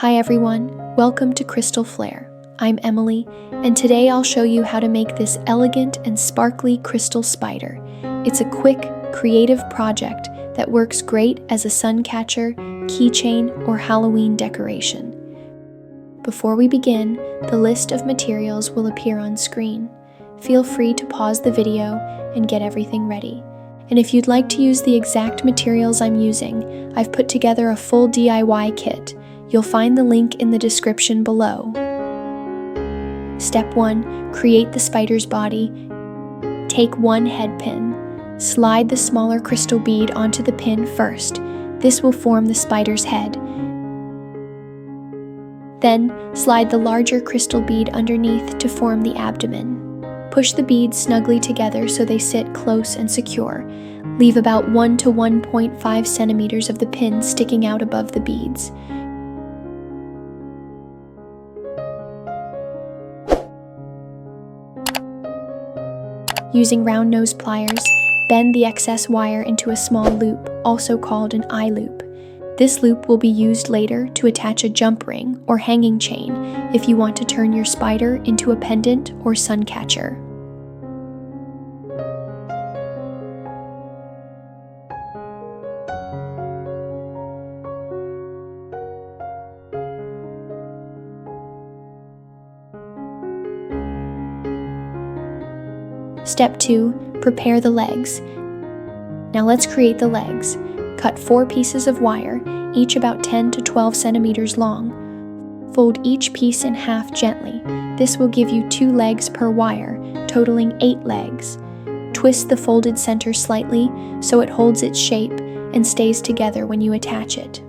Hi everyone, welcome to Crystal Flare. I'm Emily, and today I'll show you how to make this elegant and sparkly crystal spider. It's a quick, creative project that works great as a suncatcher, keychain, or Halloween decoration. Before we begin, the list of materials will appear on screen. Feel free to pause the video and get everything ready. And if you'd like to use the exact materials I'm using, I've put together a full DIY kit. You'll find the link in the description below. Step 1. Create the spider's body. Take one head pin. Slide the smaller crystal bead onto the pin first. This will form the spider's head. Then, slide the larger crystal bead underneath to form the abdomen. Push the beads snugly together so they sit close and secure. Leave about 1 to 1.5 centimeters of the pin sticking out above the beads. Using round nose pliers, bend the excess wire into a small loop, also called an eye loop. This loop will be used later to attach a jump ring or hanging chain if you want to turn your spider into a pendant or suncatcher. Step 2. Prepare the legs. Now let's create the legs. Cut 4 pieces of wire, each about 10 to 12 centimeters long. Fold each piece in half gently. This will give you 2 legs per wire, totaling 8 legs. Twist the folded center slightly so it holds its shape and stays together when you attach it.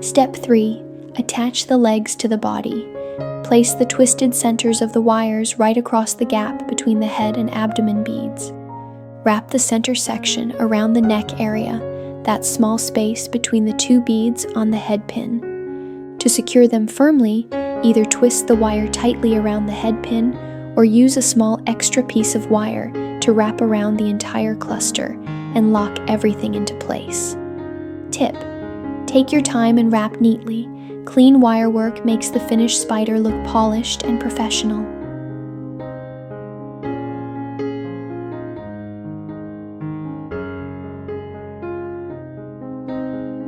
Step 3. Attach the legs to the body. Place the twisted centers of the wires right across the gap between the head and abdomen beads. Wrap the center section around the neck area, that small space between the 2 beads on the head pin. To secure them firmly, either twist the wire tightly around the head pin or use a small extra piece of wire to wrap around the entire cluster and lock everything into place. Tip: take your time and wrap neatly. Clean wire work makes the finished spider look polished and professional.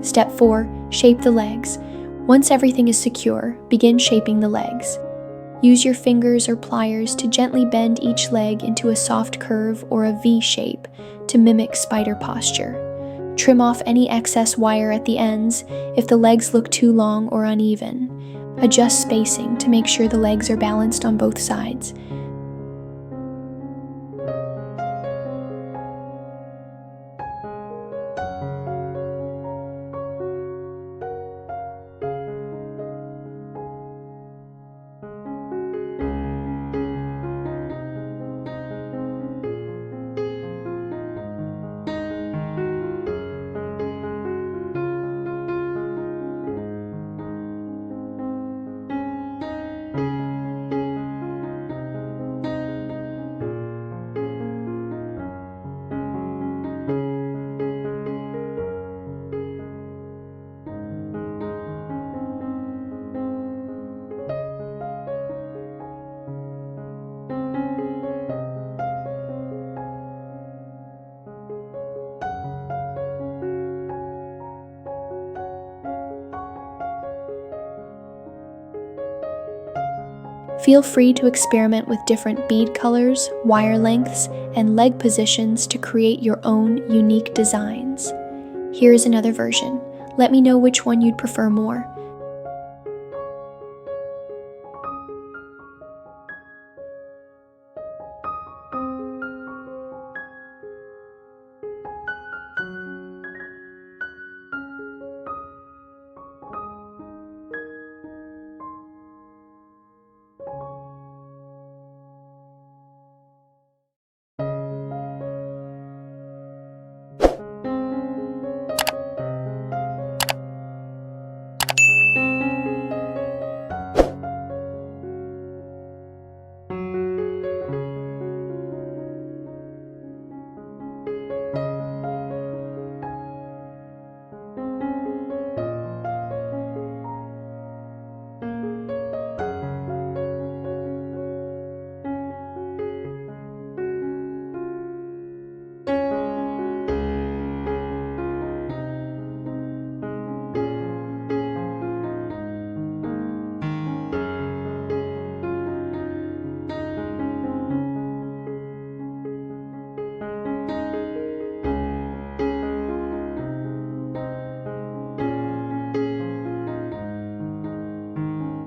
Step 4. Shape the legs. Once everything is secure, begin shaping the legs. Use your fingers or pliers to gently bend each leg into a soft curve or a V shape to mimic spider posture. Trim off any excess wire at the ends if the legs look too long or uneven. Adjust spacing to make sure the legs are balanced on both sides. Feel free to experiment with different bead colors, wire lengths, and leg positions to create your own unique designs. Here's another version. Let me know which one you'd prefer more.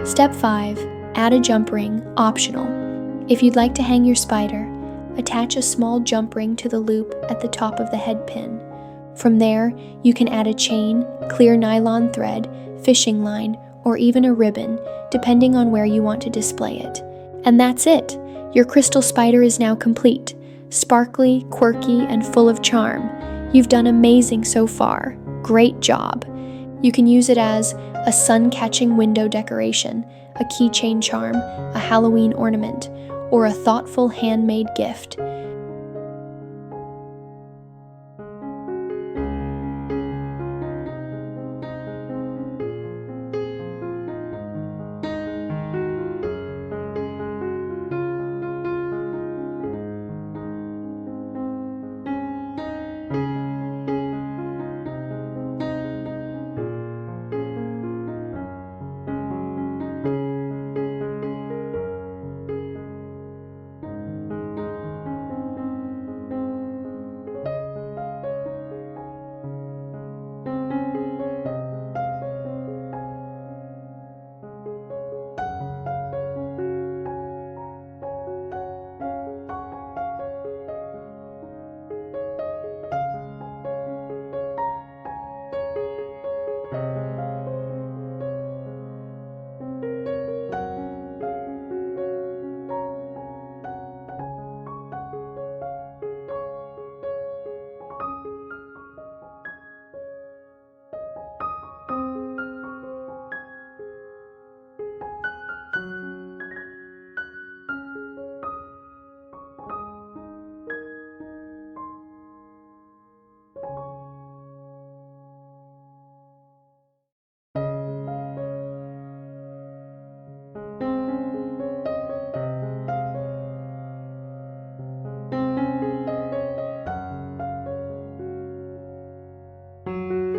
Step 5. Add a jump ring, optional. If you'd like to hang your spider, attach a small jump ring to the loop at the top of the head pin. From there, you can add a chain, clear nylon thread, fishing line, or even a ribbon, depending on where you want to display it. And that's it! Your crystal spider is now complete. Sparkly, quirky, and full of charm. You've done amazing so far. Great job! You can use it as a sun-catching window decoration, a keychain charm, a Halloween ornament, or a thoughtful handmade gift.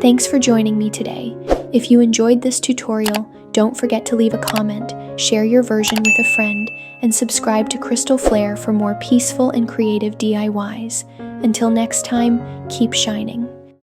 Thanks for joining me today. If you enjoyed this tutorial, don't forget to leave a comment, share your version with a friend, and subscribe to Crystal Flair for more peaceful and creative DIYs. Until next time, keep shining.